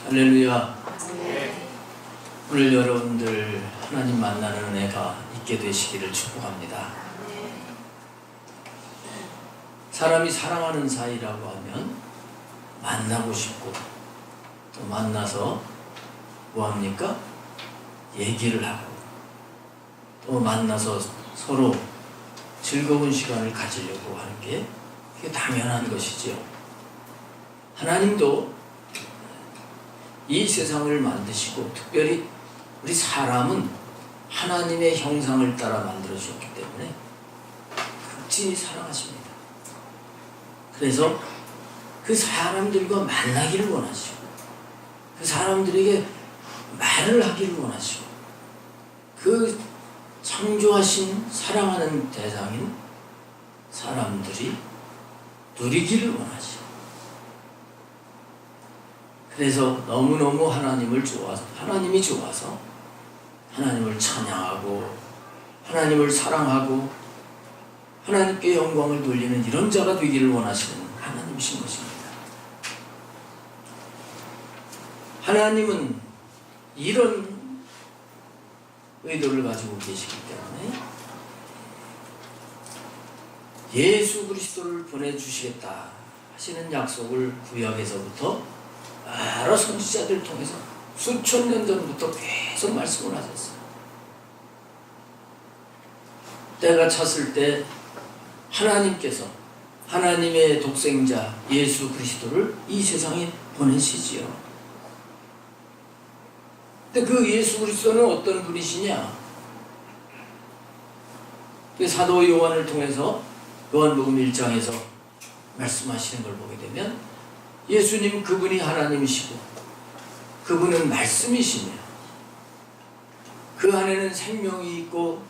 할렐루야. 오늘 여러분들 하나님 만나는 은혜가 있게 되시기를 축복합니다. 사람이 사랑하는 사이라고 하면 만나고 싶고 또 만나서 뭐합니까? 얘기를 하고 또 만나서 서로 즐거운 시간을 가지려고 하는 게 그게 당연한 것이지요. 하나님도 이 세상을 만드시고 특별히 우리 사람은 하나님의 형상을 따라 만들어주셨기 때문에 극진히 사랑하십니다. 그래서 그 사람들과 만나기를 원하시고 그 사람들에게 말을 하기를 원하시고 그 창조하신 사랑하는 대상인 사람들이 누리기를 원하시고 그래서 너무너무 하나님이 좋아서 하나님을 찬양하고 하나님을 사랑하고 하나님께 영광을 돌리는 이런 자가 되기를 원하시는 하나님이신 것입니다. 하나님은 이런 의도를 가지고 계시기 때문에 예수 그리스도를 보내주시겠다 하시는 약속을 구약에서부터 여러 선지자들을 통해서 수천 년 전부터 계속 말씀을 하셨어요. 때가 찼을 때 하나님께서 하나님의 독생자 예수 그리스도를 이 세상에 보내시지요. 근데 그 예수 그리스도는 어떤 분이시냐? 사도 요한을 통해서 요한복음 1장에서 말씀하시는 걸 보게 되면 예수님 그분이 하나님이시고 그분은 말씀이시며 그 안에는 생명이 있고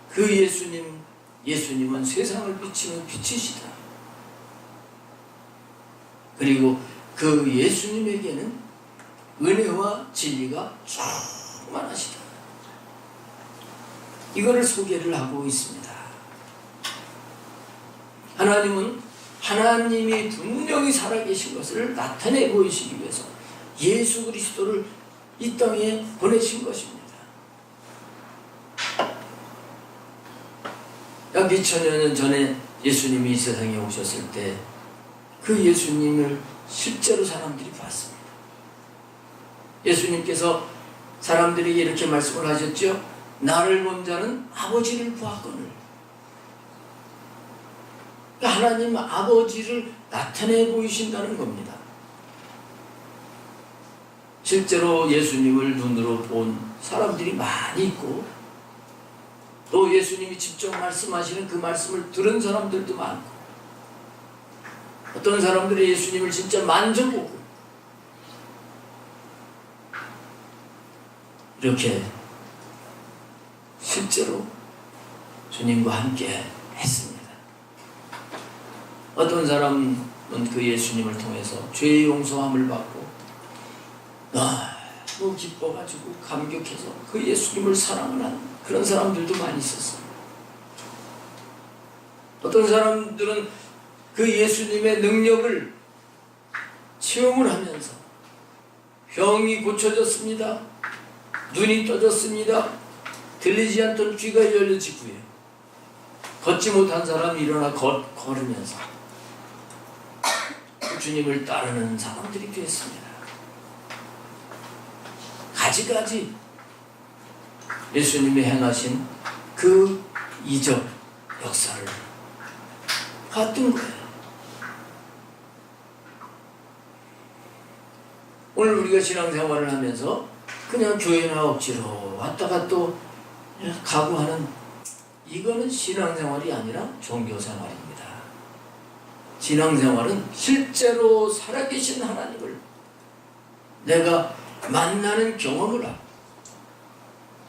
그 예수님은 세상을 비치는 빛이시다. 그리고 그 예수님에게는 은혜와 진리가 충만하시다. 이거를 소개를 하고 있습니다. 하나님은 하나님이 분명히 살아계신 것을 나타내 보이시기 위해서 예수 그리스도를 이 땅에 보내신 것입니다. 약 2000여 년 전에 예수님이 이 세상에 오셨을 때 그 예수님을 실제로 사람들이 봤습니다. 예수님께서 사람들에게 이렇게 말씀을 하셨죠. 나를 본 자는 아버지를 보았거늘. 하나님 아버지를 나타내 보이신다는 겁니다. 실제로 예수님을 눈으로 본 사람들이 많이 있고 또 예수님이 직접 말씀하시는 그 말씀을 들은 사람들도 많고 어떤 사람들이 예수님을 진짜 만져보고 이렇게 실제로 주님과 함께 했습니다. 어떤 사람은 그 예수님을 통해서 죄의 용서함을 받고 너무 기뻐가지고 감격해서 그 예수님을 사랑하는 그런 사람들도 많이 있었어요. 어떤 사람들은 그 예수님의 능력을 체험을 하면서 병이 고쳐졌습니다. 눈이 떠졌습니다. 들리지 않던 귀가 열려지고요. 걷지 못한 사람이 일어나 걸으면서 주님을 따르는 사람들이 되었습니다. 가지가지 예수님이 행하신 그 이적 역사를 봤던 거예요. 오늘 우리가 신앙생활을 하면서 그냥 교회나 억지로 왔다가 또 가고 하는 이거는 신앙생활이 아니라 종교생활입니다. 신앙생활은 실제로 살아계신 하나님을 내가 만나는 경험을 하고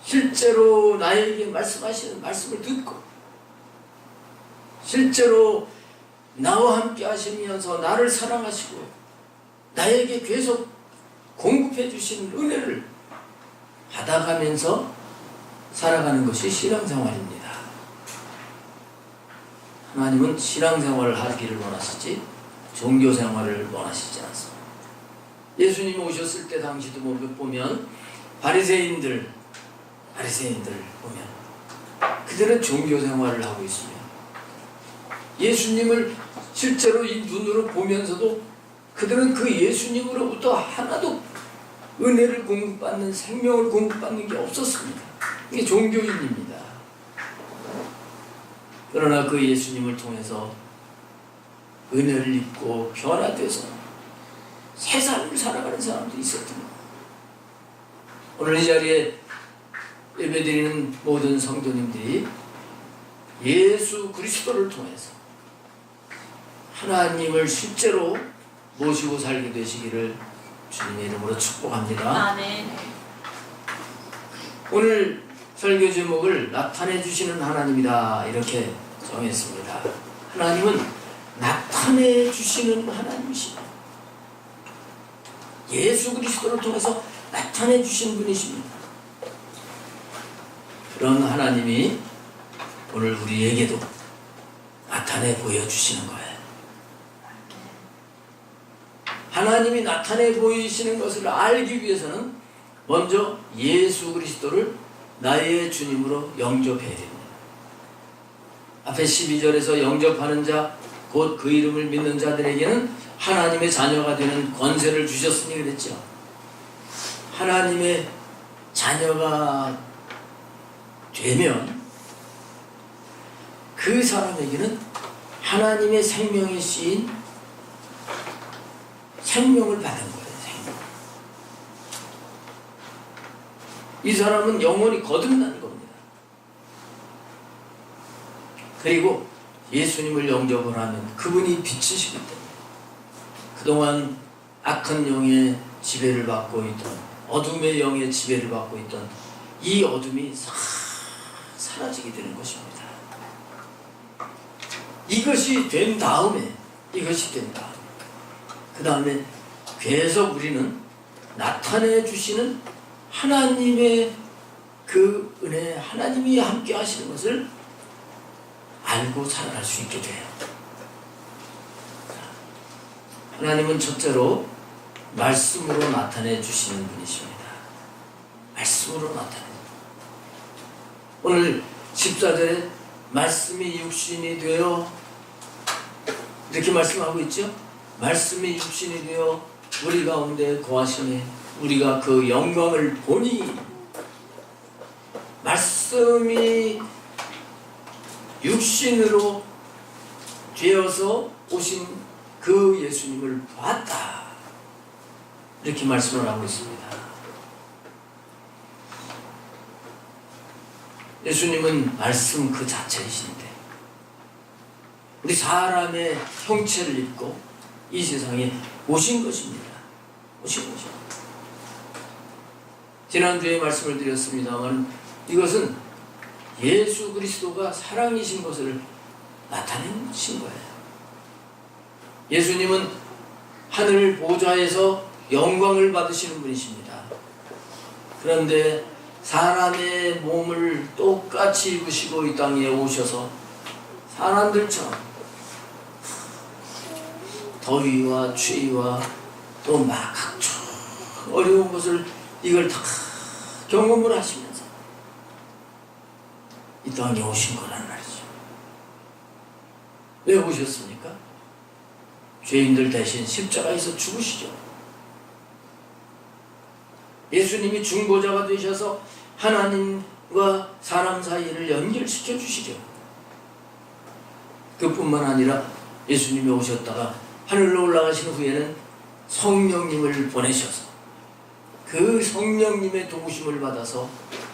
실제로 나에게 말씀하시는 말씀을 듣고 실제로 나와 함께 하시면서 나를 사랑하시고 나에게 계속 공급해 주시는 은혜를 받아가면서 살아가는 것이 신앙생활입니다. 하나님은 신앙생활을 하기를 원하시지 종교생활을 원하시지 않습니다. 예수님이 오셨을 때 당시도 보면 바리새인들 보면 그들은 종교 생활을 하고 있으며 예수님을 실제로 이 눈으로 보면서도 그들은 그 예수님으로부터 하나도 은혜를 공급받는, 생명을 공급받는 게 없었습니다. 이게 종교인입니다. 그러나 그 예수님을 통해서 은혜를 입고 변화돼서 새 삶을 살아가는 사람들이 있었던 거예요. 오늘 이 자리에 예배드리는 모든 성도님들이 예수 그리스도를 통해서 하나님을 실제로 모시고 살게 되시기를 주님의 이름으로 축복합니다. 아멘. 오늘 설교 제목을 나타내 주시는 하나님이다 이렇게 정했습니다. 하나님은 나타내 주시는 하나님이십니다. 예수 그리스도를 통해서 나타내 주신 분이십니다. 그런 하나님이 오늘 우리에게도 나타내 보여주시는 거예요. 하나님이 나타내 보이시는 것을 알기 위해서는 먼저 예수 그리스도를 나의 주님으로 영접해야 됩니다. 앞에 12절에서 영접하는 자, 곧 그 이름을 믿는 자들에게는 하나님의 자녀가 되는 권세를 주셨으니 그랬죠. 하나님의 자녀가 되면 그 사람에게는 하나님의 생명이 씌인 생명을 받은 거예요. 생명. 이 사람은 영원히 거듭난 겁니다. 그리고 예수님을 영접을 하면 그분이 빛이시기 때문에 그동안 악한 영의 지배를 받고 있던, 어둠의 영의 지배를 받고 있던 이 어둠이 사라지게 되는 것입니다. 이것이 된 다음에 그 다음에 계속 우리는 나타내 주시는 하나님의 그 은혜, 하나님이 함께 하시는 것을 알고 살아갈 수 있게 돼요. 하나님은 첫째로 말씀으로 나타내 주시는 분이십니다. 말씀으로 나타내. 오늘 14절에 말씀이 육신이 되어 이렇게 말씀하고 있죠. 말씀이 육신이 되어 우리 가운데 거하시네 우리가 그 영광을 보니. 말씀이 육신으로 되어서 오신 그 예수님을 보았다 이렇게 말씀을 하고 있습니다. 예수님은 말씀 그 자체이신데 우리 사람의 형체를 입고 이 세상에 오신 것입니다. 오신 것입니다. 지난주에 말씀을 드렸습니다만 이것은 예수 그리스도가 사랑이신 것을 나타내신 거예요. 예수님은 하늘 보좌에서 영광을 받으시는 분이십니다. 그런데 사람의 몸을 똑같이 입으시고 이 땅에 오셔서 사람들처럼 더위와 추위와 또 막 각종 어려운 것을 이걸 다 경험을 하시면서 이 땅에 오신 거란 말이죠. 왜 오셨습니까? 죄인들 대신 십자가에서 죽으시죠. 예수님이 중보자가 되셔서 하나님과 사람 사이를 연결시켜 주시죠. 그뿐만 아니라 예수님이 오셨다가 하늘로 올라가신 후에는 성령님을 보내셔서 그 성령님의 도우심을 받아서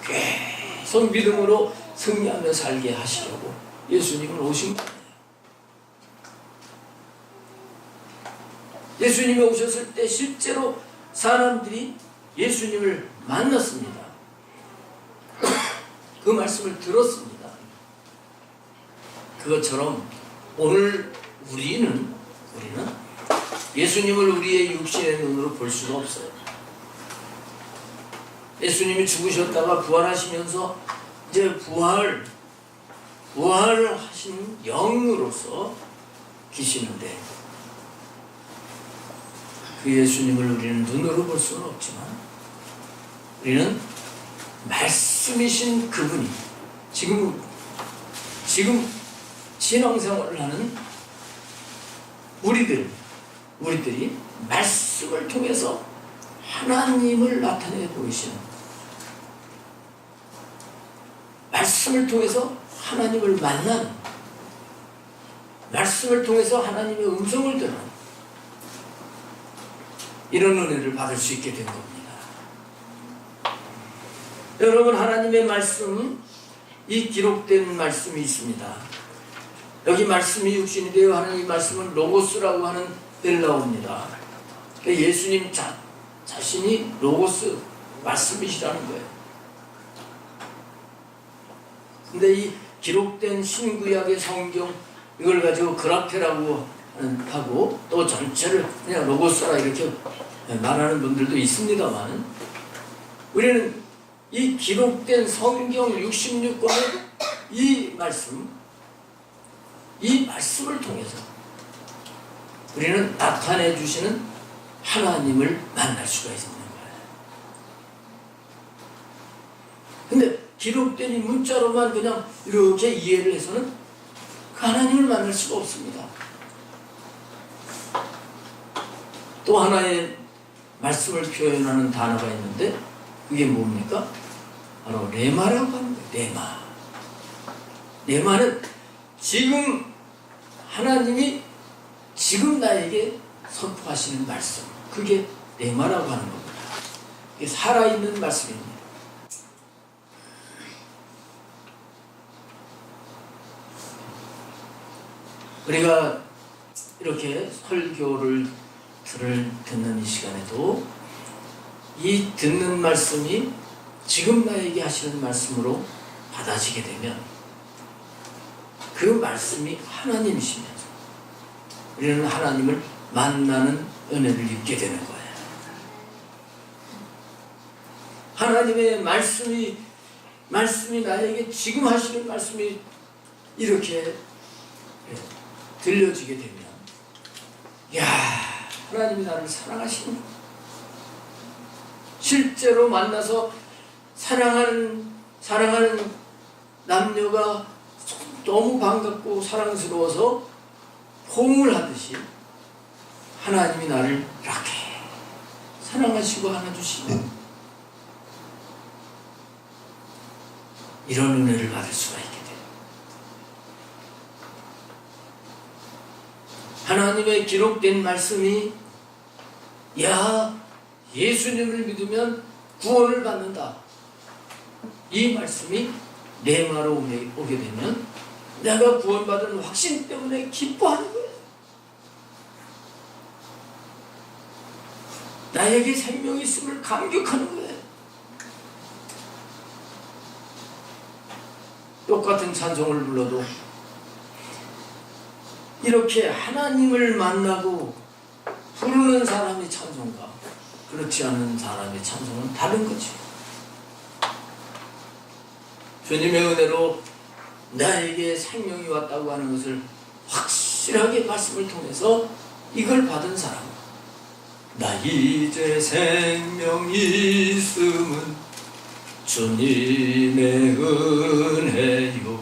계속 믿음으로 승리하며 살게 하시려고 예수님은 오신 거예요. 예수님이 오셨을 때 실제로 사람들이 예수님을 만났습니다. 그 말씀을 들었습니다. 그것처럼 오늘 우리는 예수님을 우리의 육신의 눈으로 볼 수가 없어요. 예수님이 죽으셨다가 부활하시면서 이제 부활을 하신 영으로서 계시는데 그 예수님을 우리는 눈으로 볼 수는 없지만 우리는 말씀이신 그분이 지금 신앙생활을 하는 우리들이 말씀을 통해서 하나님을 나타내 보이시는, 말씀을 통해서 하나님을 만나는, 말씀을 통해서 하나님의 음성을 듣는 이런 은혜를 받을 수 있게 된 겁니다. 여러분, 하나님의 말씀, 이 기록된 말씀이 있습니다. 여기 말씀이 육신이 되어 하는 이 말씀은 로고스라고 하는 헬라어입니다. 예수님 자신이 로고스, 말씀이시라는 거예요. 근데 이 기록된 신구약의 성경, 이걸 가지고 그라페라고 하고 또 전체를 그냥 로고스라 이렇게 말하는 분들도 있습니다만, 우리는 이 기록된 성경 66권의 이 말씀을 통해서 우리는 나타내 주시는 하나님을 만날 수가 있는 거예요. 근데 기록된 이 문자로만 그냥 이렇게 이해를 해서는 그 하나님을 만날 수가 없습니다. 또 하나의 말씀을 표현하는 단어가 있는데 그게 뭡니까? 바로 레마라고 하는 거예요. 레마는 지금 하나님이 지금 나에게 선포하시는 말씀, 그게 레마라고 하는 겁니다. 이게 살아있는 말씀입니다. 우리가 이렇게 설교를 듣는 이 시간에도 이 듣는 말씀이 지금 나에게 하시는 말씀으로 받아지게 되면 그 말씀이 하나님이시면서 우리는 하나님을 만나는 은혜를 입게 되는 거예요. 하나님의 말씀이 나에게 지금 하시는 말씀이 이렇게 들려지게 되면, 야, 하나님이 나를 사랑하시는, 실제로 만나서 사랑하는 남녀가 너무 반갑고 사랑스러워서 호응을 하듯이 하나님이 나를 이렇게 사랑하시고 안아주시는 이런 은혜를 받을 수가 있게 돼요. 하나님의 기록된 말씀이, 야, 예수님을 믿으면 구원을 받는다, 이 말씀이 내 말로 오게 되면 내가 구원받은 확신 때문에 기뻐하는 거예요. 나에게 생명이 있음을 감격하는 거예요. 똑같은 찬송을 불러도 이렇게 하나님을 만나고 부르는 사람의 찬송과 그렇지 않은 사람의 찬송은 다른 거죠. 주님의 은혜로 나에게 생명이 왔다고 하는 것을 확실하게 말씀을 통해서 이걸 받은 사람, 나 이제 생명이 있음은 주님의 은혜요,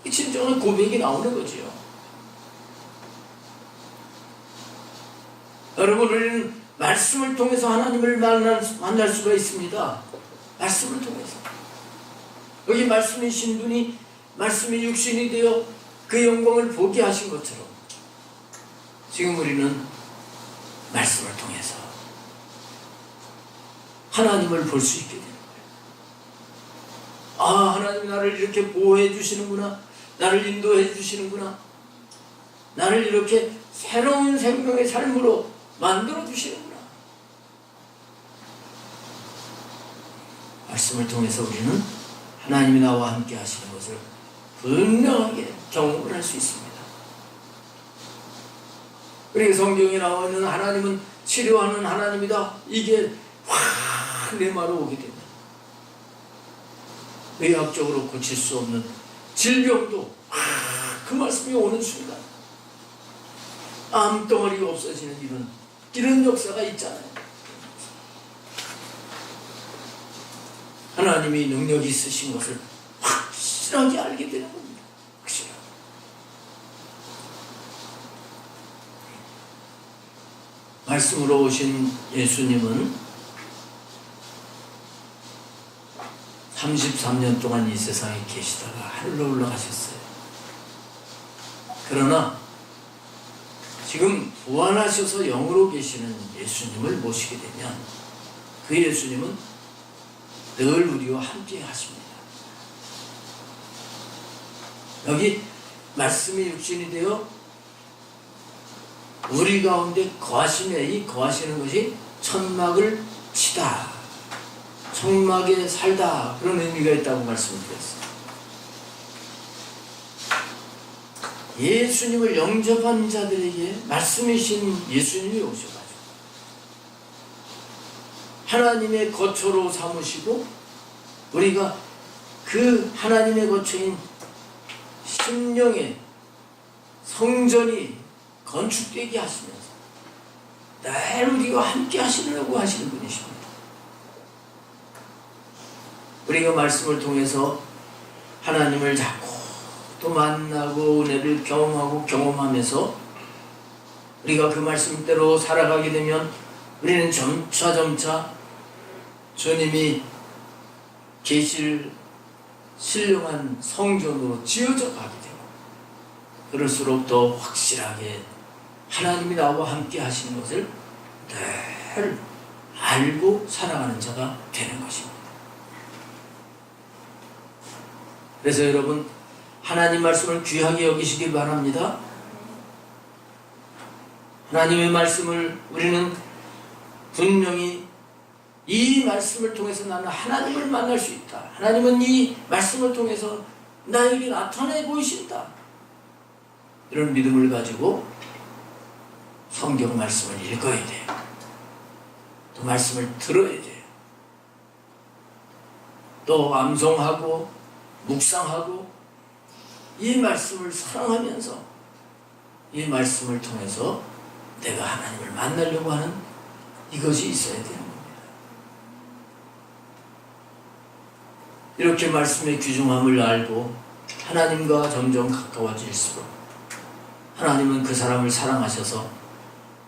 이 진정한 고백이 나오는 거지요. 여러분, 우리는 말씀을 통해서 하나님을 만날 수가 있습니다. 말씀을 통해서. 여기 말씀이신 분이 말씀이 육신이 되어 그 영광을 보게 하신 것처럼 지금 우리는 말씀을 통해서 하나님을 볼 수 있게 되는 거예요. 아, 하나님이 나를 이렇게 보호해 주시는구나, 나를 인도해 주시는구나, 나를 이렇게 새로운 생명의 삶으로 만들어 주시는구나. 말씀을 통해서 우리는 하나님이 나와 함께 하시는 것을 분명하게 경험을 할 수 있습니다. 그리고 성경에 나와 있는 하나님은 치료하는 하나님이다, 이게 확 내 말로 오게 됩니다. 의학적으로 고칠 수 없는 질병도 그 말씀이 오는 순간, 땀덩어리가 없어지는 이런 역사가 있잖아요. 하나님이 능력이 있으신 것을 확실하게 알게 되는 겁니다. 확실하게. 말씀으로 오신 예수님은 33년 동안 이 세상에 계시다가 하늘로 올라가셨어요. 그러나 지금 부활하셔서 영으로 계시는 예수님을 모시게 되면 그 예수님은 늘 우리와 함께 하십니다. 여기 말씀이 육신이 되어 우리 가운데 거하시며 이 거하시는 것이 천막을 치다, 천막에 살다, 그런 의미가 있다고 말씀드렸어요. 예수님을 영접한 자들에게 말씀이신 예수님이 오셔가지고 하나님의 거처로 삼으시고 우리가 그 하나님의 거처인 심령의 성전이 건축되게 하시면서 늘 우리와 함께 하시려고 하시는 분이십니다. 우리가 말씀을 통해서 하나님을 자꾸 또 만나고 은혜를 경험하고 경험하면서 우리가 그 말씀대로 살아가게 되면 우리는 점차 주님이 계실 신령한 성전으로 지어져 가게 되고 그럴수록 더 확실하게 하나님이 나와 함께 하시는 것을 늘 알고 살아가는 자가 되는 것입니다. 그래서 여러분 하나님 말씀을 귀하게 여기시기 바랍니다. 하나님의 말씀을 우리는 분명히 이 말씀을 통해서 나는 하나님을 만날 수 있다. 하나님은 이 말씀을 통해서 나에게 나타내 보이신다. 이런 믿음을 가지고 성경 말씀을 읽어야 돼요. 또 말씀을 들어야 돼요. 또 암송하고 묵상하고 이 말씀을 사랑하면서 이 말씀을 통해서 내가 하나님을 만나려고 하는 이것이 있어야 되는 겁니다. 이렇게 말씀의 귀중함을 알고 하나님과 점점 가까워질수록 하나님은 그 사람을 사랑하셔서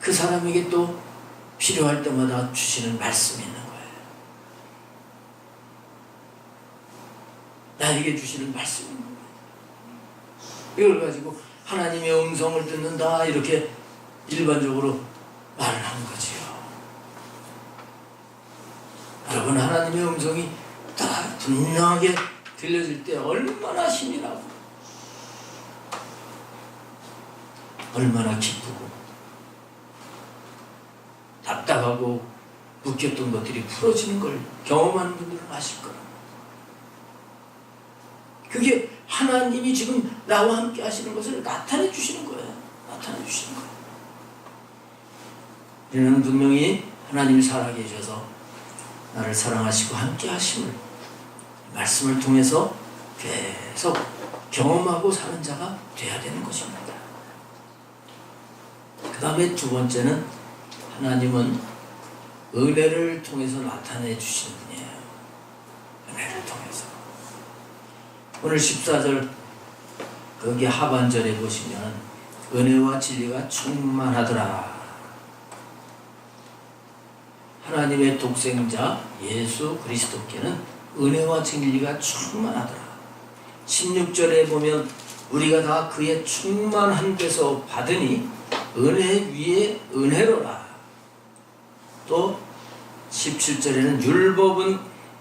그 사람에게 또 필요할 때마다 주시는 말씀이 있는 거예요. 나에게 주시는 말씀이 있는 거예요. 이걸 가지고 하나님의 음성을 듣는다 이렇게 일반적으로 말을 하는 거지요. 여러분 하나님의 음성이 딱 분명하게 들려질 때 얼마나 힘이 나고 얼마나 기쁘고 답답하고 묶였던 것들이 풀어지는 걸 경험하는 분들은 아실 거예요. 그게 하나님이 지금 나와 함께 하시는 것을 나타내 주시는 거예요. 나타내 주시는 거예요. 우리는 분명히 하나님이 살아계셔서 나를 사랑하시고 함께 하심을 말씀을 통해서 계속 경험하고 사는 자가 돼야 되는 것입니다. 그 다음에 두 번째는 하나님은 은혜를 통해서 나타내 주시는 분이에요. 은혜를 통해서. 오늘 14절 거기 하반절에 보시면 은혜와 진리가 충만하더라. 하나님의 독생자 예수 그리스도께는 은혜와 진리가 충만하더라. 16절에 보면 우리가 다 그의 충만한 데서 받으니 은혜 위에 은혜로라. 또 17절에는 율법은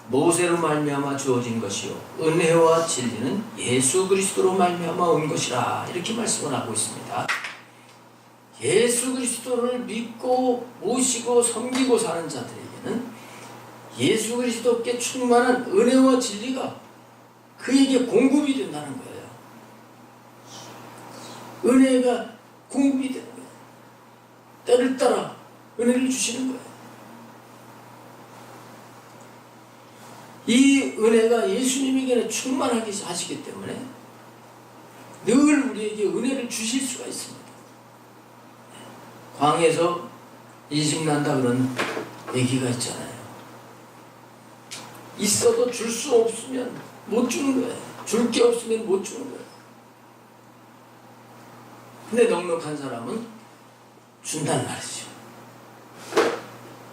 모세로 말미암아 주어진 것이요 은혜와 진리는 예수 그리스도로 말미암아 온 것이라. 이렇게 말씀을 하고 있습니다. 예수 그리스도를 믿고 모시고 섬기고 사는 자들에게는 예수 그리스도께 충만한 은혜와 진리가 그에게 공급이 된다는 거예요. 은혜가 공급이 되는 거예요. 때를 따라 은혜를 주시는 거예요. 이 은혜가 예수님에게는 충만하게 하시기 때문에 늘 우리에게 은혜를 주실 수가 있습니다. 광에서 인식난다 그런 얘기가 있잖아요. 있어도 줄 수 없으면 못 주는 거예요. 줄 게 없으면 못 주는 거예요. 근데 넉넉한 사람은 준단 말이죠.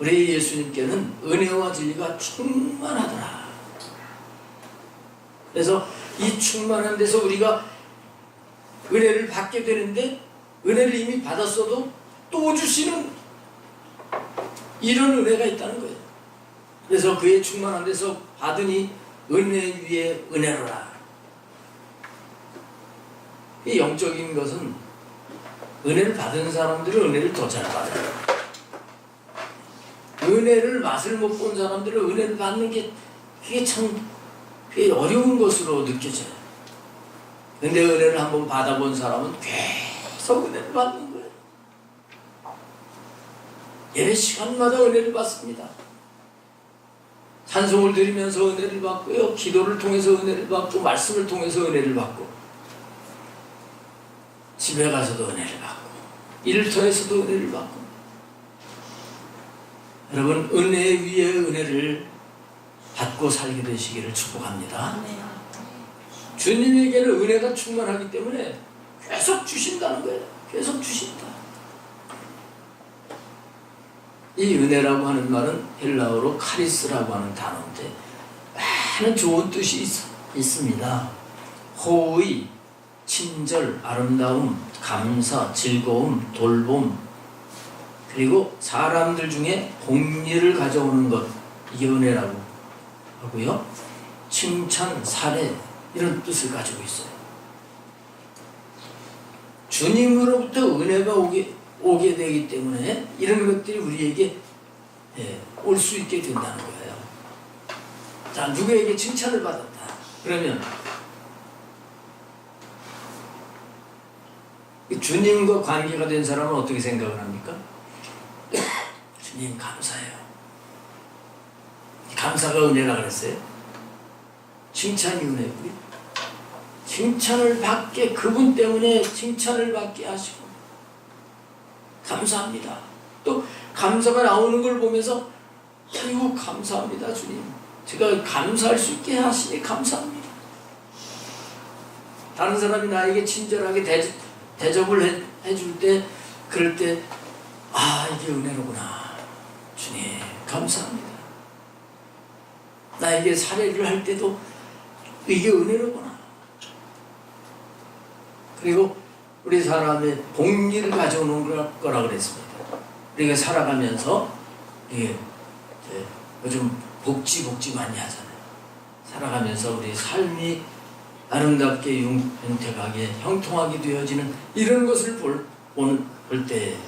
우리 예수님께는 은혜와 진리가 충만하더라. 그래서 이 충만한 데서 우리가 은혜를 받게 되는데, 은혜를 이미 받았어도 또 주시는 이런 은혜가 있다는 거예요. 그래서 그의 충만한 데서 받으니 은혜 위에 은혜로라. 이 영적인 것은 은혜를 받은 사람들은 은혜를 더 잘 받아요. 은혜를 맛을 못 본 사람들은 은혜를 받는 게 그게 참 그게 어려운 것으로 느껴져요. 근데 은혜를 한번 받아본 사람은 계속 은혜를 받는 거예요. 예배 시간마다 은혜를 받습니다. 찬송을 드리면서 은혜를 받고요. 기도를 통해서 은혜를 받고, 말씀을 통해서 은혜를 받고, 집에 가서도 은혜를 받고, 일터에서도 은혜를 받고. 여러분, 은혜 위에 은혜를 받고 살게 되시기를 축복합니다. 주님에게는 은혜가 충만하기 때문에 계속 주신다는 거예요. 계속 주신다. 이 은혜라고 하는 말은 헬라어로 카리스라고 하는 단어인데 많은 좋은 뜻이 있습니다. 호의, 친절, 아름다움, 감사, 즐거움, 돌봄, 그리고 사람들 중에 공의를 가져오는 것, 이게 은혜라고 하고요. 칭찬, 사례, 이런 뜻을 가지고 있어요. 주님으로부터 은혜가 오게 되기 때문에 이런 것들이 우리에게 올 수 있게 된다는 거예요. 자, 누구에게 칭찬을 받았다. 그러면 주님과 관계가 된 사람은 어떻게 생각을 합니까? 주님 감사해요. 감사가 은혜라 그랬어요. 칭찬이 은혜고요. 칭찬을 받게, 그분 때문에 칭찬을 받게 하시고 감사합니다. 또 감사가 나오는 걸 보면서 아이고 감사합니다 주님. 제가 감사할 수 있게 하시니 감사합니다. 다른 사람이 나에게 친절하게 대접을 해줄 때, 그럴 때 아, 이게 은혜로구나. 주님 감사합니다. 나에게 사례를 할 때도 이게 은혜로구나. 그리고 우리 사람의 복리를 가져오는 거라 그랬습니다. 우리가 살아가면서 요즘 복지 많이 하잖아요. 살아가면서 우리 삶이 아름답게 윤택하게 형통하게 되어지는 이런 것을 볼 때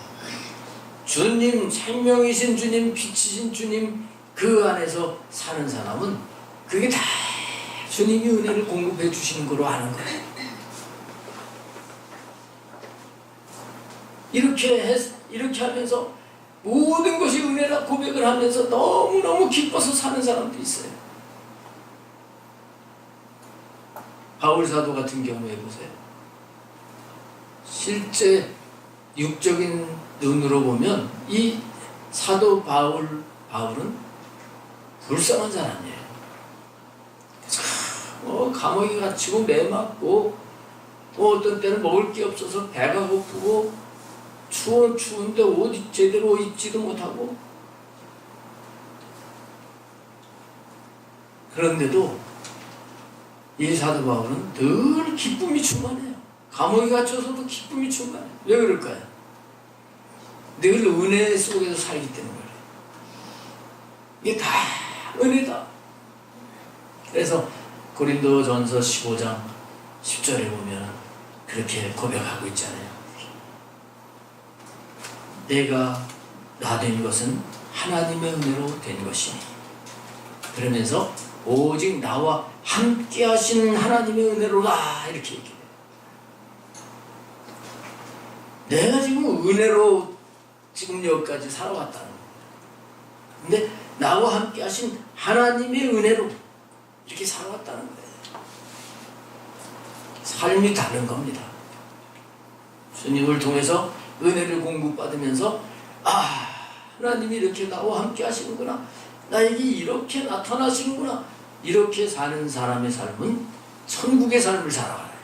주님, 생명이신 주님, 빛이신 주님, 그 안에서 사는 사람은 그게 다 주님이 은혜를 공급해 주시는 거로 아는 거예요. 이렇게 하면서 모든 것이 은혜라 고백을 하면서 너무너무 기뻐서 사는 사람도 있어요. 바울 사도 같은 경우에 보세요. 실제 육적인 눈으로 보면 이 사도 바울은 불쌍한 사람이에요. 감옥에 갇히고 매맞고, 어떤 때는 먹을 게 없어서 배가 고프고, 추운데 옷 제대로 입지도 못하고, 그런데도 이 사도 바울은 늘 기쁨이 충만해요. 감옥에 갇혀서도 기쁨이 충만해요. 왜 그럴까요? 늘 은혜 속에서 살기 때문에 그래요. 이게 다 은혜다. 그래서 고린도전서 15장 10절에 보면 그렇게 고백하고 있잖아요. 내가 나 된 것은 하나님의 은혜로 된 것이니, 그러면서 오직 나와 함께 하시는 하나님의 은혜로다, 이렇게 얘기해요. 내가 지금 은혜로 지금 여기까지 살아왔다는 거예요. 근데 나와 함께 하신 하나님의 은혜로 이렇게 살아왔다는 거예요. 삶이 다른 겁니다. 주님을 통해서 은혜를 공급받으면서 아, 하나님이 이렇게 나와 함께 하시는구나, 나에게 이렇게 나타나시는구나, 이렇게 사는 사람의 삶은 천국의 삶을 살아가요.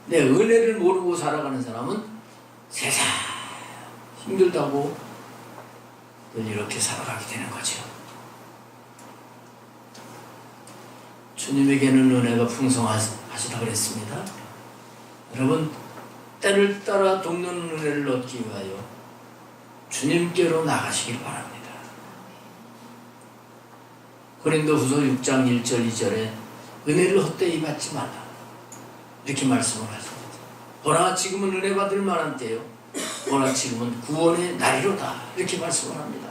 내 은혜를 모르고 살아가는 사람은 세상 힘들다고 늘 이렇게 살아가게 되는 거죠. 주님에게는 은혜가 풍성하시다 그랬습니다. 여러분, 때를 따라 돕는 은혜를 얻기 위하여 주님께로 나가시길 바랍니다. 고린도후서 6장 1절 2절에 은혜를 헛되이 받지 말라, 이렇게 말씀을 하십니다. 보라 지금은 은혜 받을 만한 때요, 보라 지금은 구원의 날이로다, 이렇게 말씀을 합니다.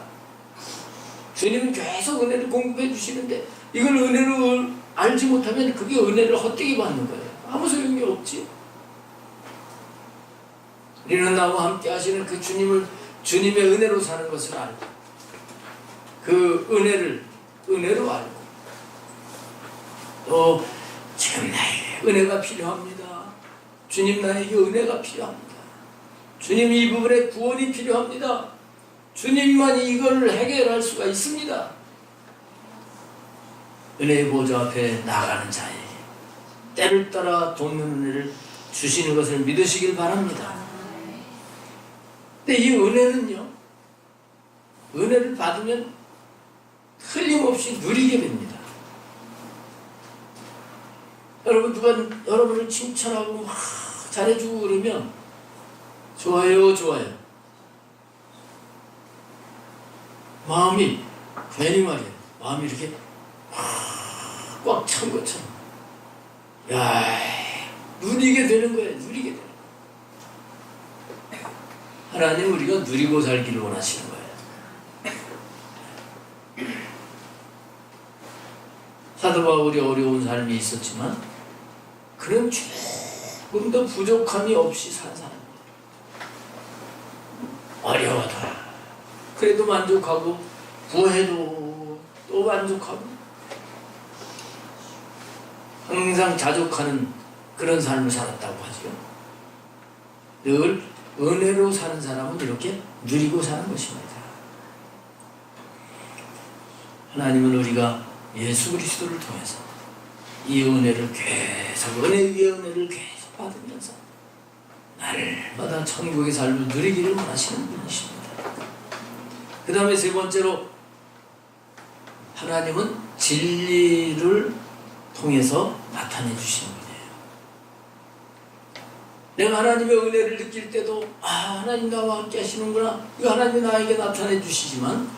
주님은 계속 은혜를 공급해 주시는데 이걸 은혜로 알지 못하면 그게 은혜를 헛되이 받는 거예요. 아무 소용이 없지요. 우리는 나와 함께 하시는 그 주님의 은혜로 사는 것을 알고, 그 은혜를 은혜로 알고, 또 지금 나에게 은혜가 필요합니다. 주님, 나에게 은혜가 필요합니다. 주님, 이 부분에 구원이 필요합니다. 주님만이 이걸 해결할 수가 있습니다. 은혜의 보좌 앞에 나가는 자에게 때를 따라 돕는 은혜를 주시는 것을 믿으시길 바랍니다. 근데 이 은혜는요, 은혜를 받으면 틀림없이 누리게 됩니다. 여러분, 누가 여러분을 칭찬하고 막 잘해주고 그러면 좋아요, 좋아요. 마음이, 괜히 말이에요, 마음이 이렇게 꽉 찬 것처럼, 야, 누리게 되는 거예요. 누리게 되는 거예요. 하나님, 우리가 누리고 살기를 원하시는 거예요. 사도 바울이 어려운 삶이 있었지만 그는 조금 더 부족함이 없이 산 사람입니다. 어려워도 그래도 만족하고, 구해도 또 만족하고, 항상 자족하는 그런 삶을 살았다고 하죠. 늘 은혜로 사는 사람은 이렇게 누리고 사는 것입니다. 하나님은 우리가 예수 그리스도를 통해서 이 은혜를 계속, 은혜 위에 은혜를 계속 받으면서 날마다 천국의 삶을 누리기를 원하시는 분이십니다. 그 다음에 세 번째로, 하나님은 진리를 통해서 나타내 주시는 분이에요. 내가 하나님의 은혜를 느낄 때도 하나님 나와 함께 하시는구나, 이거 하나님이 나에게 나타내 주시지만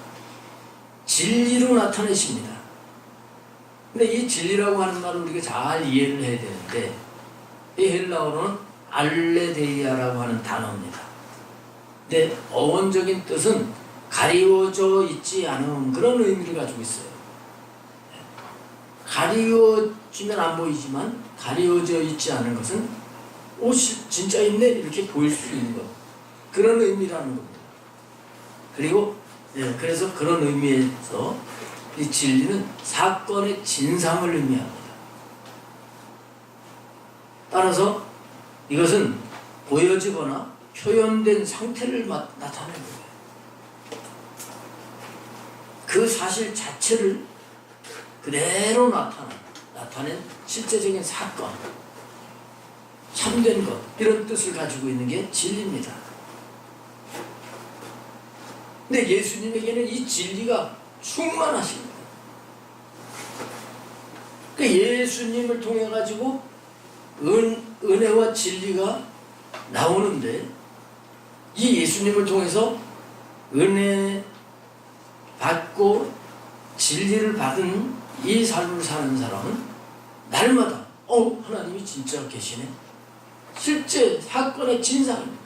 진리로 나타내십니다. 근데 이 진리라고 하는 말을 우리가 잘 이해를 해야 되는데, 이 헬라어로는 알레데이아라고 하는 단어입니다. 근데 어원적인 뜻은 가리워져 있지 않은 그런 의미를 가지고 있어요. 가리워지면 안 보이지만 가리워져 있지 않은 것은 진짜 있네, 이렇게 보일 수 있는 것, 그런 의미라는 겁니다. 그리고 그래서 그런 의미에서 이 진리는 사건의 진상을 의미합니다. 따라서 이것은 보여지거나 표현된 상태를 나타내는 거예요. 그 사실 자체를 그대로 나타낸 실제적인 사건, 참된 것, 이런 뜻을 가지고 있는 게 진리입니다. 근데 예수님에게는 이 진리가 충만하십니다. 그러니까 예수님을 통해 가지고 은혜와 진리가 나오는데, 이 예수님을 통해서 은혜 받고 진리를 받은 이 삶을 사는 사람은 날마다 하나님이 진짜 계시네, 실제 사건의 진상입니까?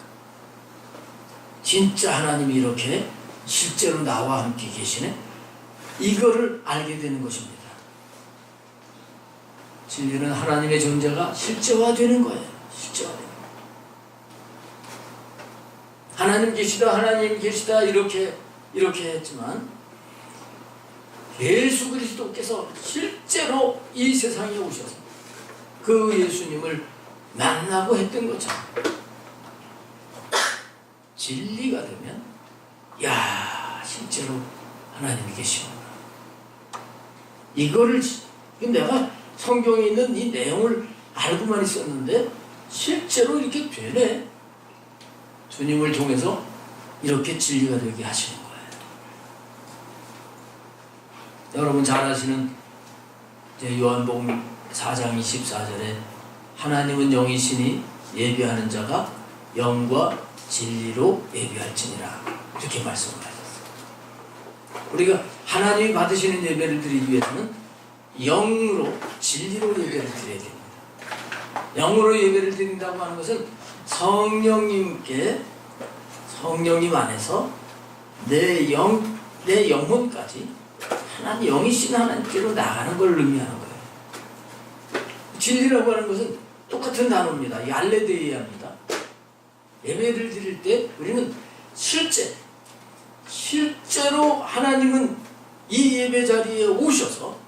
진짜 하나님이 이렇게 실제로 나와 함께 계시네, 이거를 알게 되는 것입니다. 진리는 하나님의 존재가 실제화되는 거예요. 실제화되는 거예요. 하나님 계시다, 하나님 계시다, 이렇게 했지만 예수 그리스도께서 실제로 이 세상에 오셔서 그 예수님을 만나고 했던 거죠. 진리가 되면 야, 실제로 하나님이 계시구나. 이거를 내가 성경에 있는 이 내용을 알고만 있었는데 실제로 이렇게 되네. 주님을 통해서 이렇게 진리가 되게 하시는 거예요. 여러분 잘 아시는 요한복음 4장 24절에 하나님은 영이시니 예배하는 자가 영과 진리로 예배할지니라, 이렇게 말씀을 하셨어요. 우리가 하나님이 받으시는 예배를 드리기 위해서는 영으로 진리로 예배를 드려야 됩니다. 영으로 예배를 드린다고 하는 것은 성령 안에서 내 영혼까지 하나님, 영이신 하나님께로 나가는 걸 의미하는 거예요. 진리라고 하는 것은 똑같은 단어입니다. 알레데이아입니다. 예배를 드릴 때 우리는 실제로 하나님은 이 예배 자리에 오셔서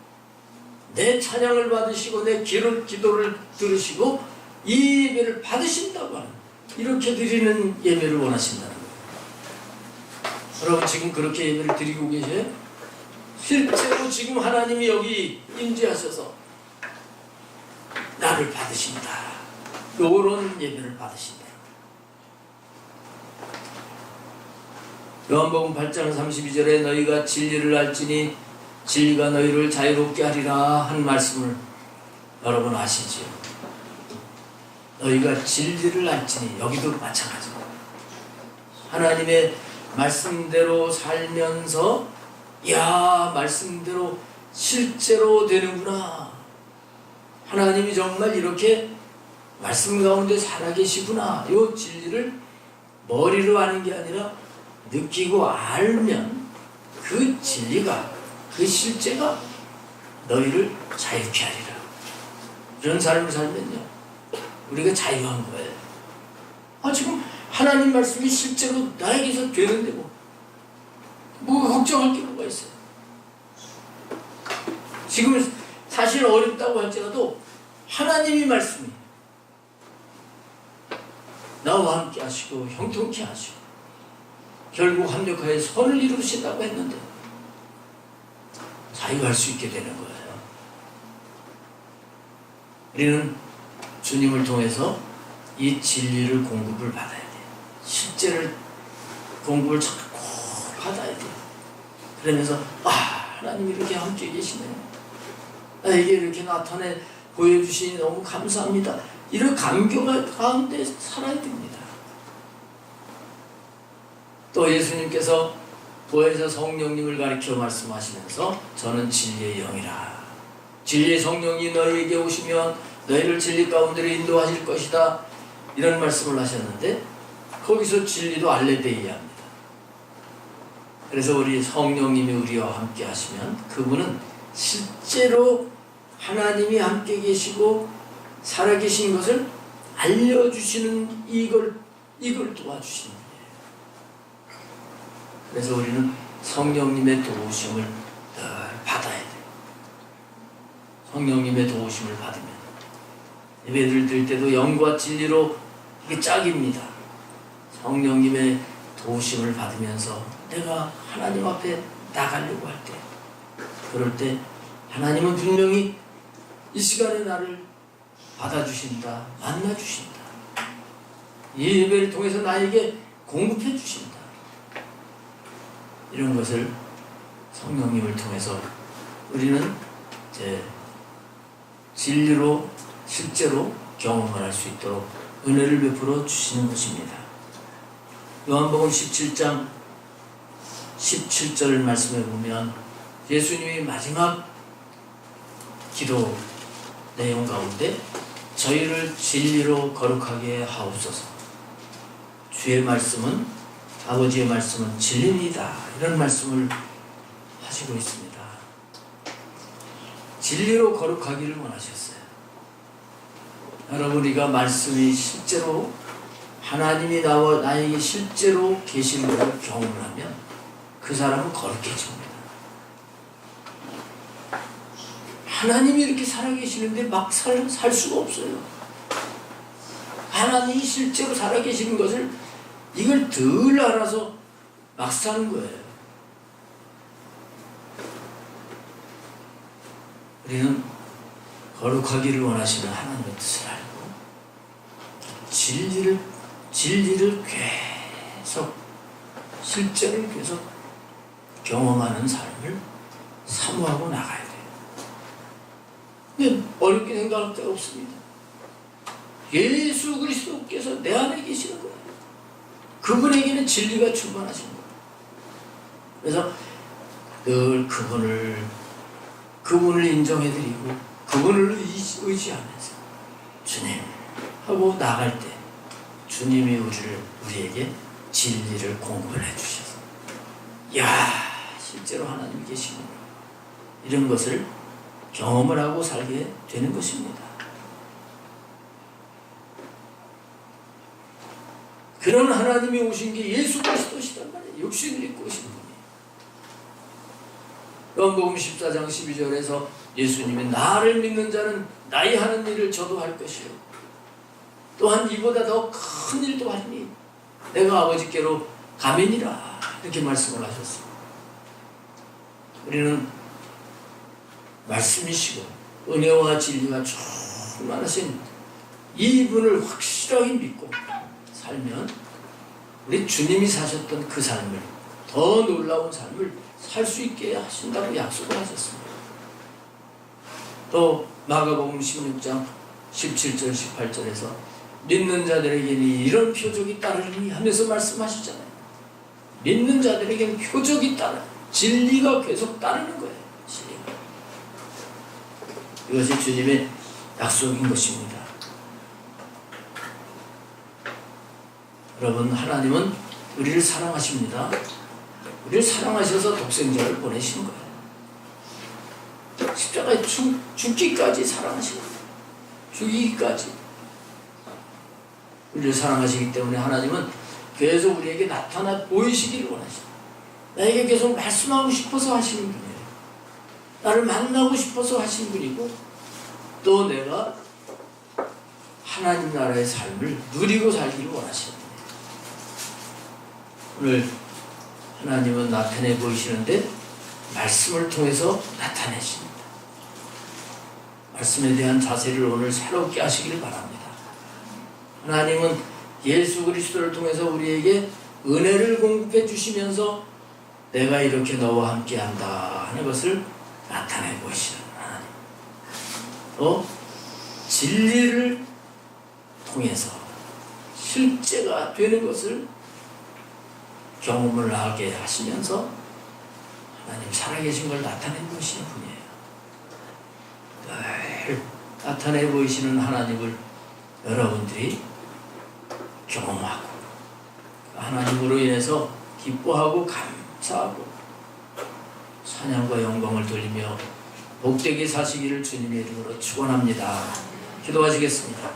내 찬양을 받으시고 내 기도를 들으시고 이 예배를 받으신다고 하는, 이렇게 드리는 예배를 원하신다는 거예요. 여러분 지금 그렇게 예배를 드리고 계세요? 실제로 지금 하나님이 여기 임재하셔서 나를 받으신다, 이런 예배를 받으신다. 요한복음 8장 32절에 너희가 진리를 알지니 진리가 너희를 자유롭게 하리라 한 말씀을 여러분 아시지요? 너희가 진리를 알지니, 여기도 마찬가지입니다. 하나님의 말씀대로 살면서 야, 말씀대로 실제로 되는구나, 하나님이 정말 이렇게 말씀 가운데 살아계시구나, 이 진리를 머리로 아는 게 아니라 느끼고 알면 그 진리가, 그 실제가 너희를 자유케 하리라. 이런 삶을 살면요, 우리가 자유한 거예요. 지금 하나님 말씀이 실제로 나에게서 되는데 뭐 걱정할 게 뭐가 있어요. 지금 사실 어렵다고 할지라도 하나님이 말씀이 나와 함께 하시고 형통케 하시고 결국 합력하여 선을 이루신다고 했는데 자유할 수 있게 되는 거예요. 우리는 주님을 통해서 이 진리를 공급을 받아야 돼요. 실제를 공급을 자꾸 받아야 돼요. 그러면서 하나님이 이렇게 함께 계시네요. 나에게 이렇게 나타내 보여주시니 너무 감사합니다. 이런 감격 가운데 살아야 됩니다. 또 예수님께서 도에서 성령님을 가리켜 말씀하시면서 저는 진리의 영이라, 진리의 성령이 너희에게 오시면 너희를 진리 가운데로 인도하실 것이다, 이런 말씀을 하셨는데 거기서 진리도 알레데이아입니다. 그래서 우리 성령님이 우리와 함께 하시면 그분은 실제로 하나님이 함께 계시고 살아계신 것을 알려주시는, 이걸 도와주시는 거예요. 그래서 우리는 성령님의 도우심을 늘 받아야 돼요. 성령님의 도우심을 받으면 예배를 드릴 때도 영과 진리로, 이게 짝입니다. 성령님의 도우심을 받으면서 내가 하나님 앞에 나가려고 할 때, 그럴 때 하나님은 분명히 이 시간에 나를 받아주신다, 만나주신다, 이 예배를 통해서 나에게 공급해 주신다, 이런 것을 성령님을 통해서 우리는 진리로 실제로 경험을 할 수 있도록 은혜를 베풀어 주시는 것입니다. 요한복음 17장 17절 말씀에 보면 예수님이 마지막 기도 내용 가운데 저희를 진리로 거룩하게 하옵소서, 주의 말씀은, 아버지의 말씀은 진리입니다, 이런 말씀을 하시고 있습니다. 진리로 거룩하기를 원하셨어요. 여러분, 우리가 말씀이 실제로 하나님이 나에게 실제로 계시는 것을 경험을 하면 그 사람은 거룩해집니다. 하나님이 이렇게 살아계시는데 막 살 수가 없어요. 하나님이 실제로 살아계시는 것을 이걸 덜 알아서 막 사는 거예요. 우리는 거룩하기를 원하시는 하나님의 뜻을 알고 진리를 계속 실제를 계속 경험하는 삶을 사모하고 나가야 돼요. 근데 어렵게 생각할 데가 없습니다. 예수 그리스도께서 내 안에 계시는 거예요. 그분에게는 진리가 충만하신 거예요. 그래서 늘 그분을 인정해드리고 그분을 의지하면서 주님 하고 나갈 때 주님이 우리에게 진리를 공급해 주셔서 실제로 하나님이 계시구나 이런 것을 경험을 하고 살게 되는 것입니다. 그런 하나님이 오신 게 예수 그리스도시단 말이에요. 육신을 입고 오신 분이. 요한복음 14장 12절에서 예수님이 나를 믿는 자는 나의 하는 일을 저도 할 것이요 또한 이보다 더 큰 일도 하리니 내가 아버지께로 가매니라 이렇게 말씀을 하셨습니다. 우리는 말씀이시고 은혜와 진리가 충만하신 이분을 확실하게 믿고 살면 우리 주님이 사셨던 그 삶을 더 놀라운 삶을 살 수 있게 하신다고 약속을 하셨습니다. 또 마가복음 16장 17절 18절에서 믿는 자들에게는 이런 표적이 따르니 하면서 말씀하시잖아요. 믿는 자들에게는 표적이 따르 진리가 계속 따르는 거예요. 진리가. 이것이 주님의 약속인 것입니다. 여러분, 하나님은 우리를 사랑하십니다. 우리를 사랑하셔서 독생자를 보내신 거예요. 십자가에 죽기까지 사랑하신 거예요. 죽이기까지. 우리를 사랑하시기 때문에 하나님은 계속 우리에게 나타나 보이시기를 원하십니다. 나에게 계속 말씀하고 싶어서 하시는 분이에요. 나를 만나고 싶어서 하시는 분이고 또 내가 하나님 나라의 삶을 누리고 살기를 원하시는 분이에요. 오늘 하나님은 나타내 보이시는데 말씀을 통해서 나타내십니다. 말씀에 대한 자세를 오늘 새롭게 하시기를 바랍니다. 하나님은 예수 그리스도를 통해서 우리에게 은혜를 공급해 주시면서 내가 이렇게 너와 함께 한다 하는 것을 나타내 보이시는 하나님. 또 진리를 통해서 실제가 되는 것을 경험을 하게 하시면서 하나님 살아계신 걸 나타내 보이시는 분이에요. 늘 나타내 보이시는 하나님을 여러분들이 경험하고 하나님으로 인해서 기뻐하고 감사하고 찬양과 영광을 돌리며 복되게 사시기를 주님의 이름으로 축원합니다. 기도하시겠습니다.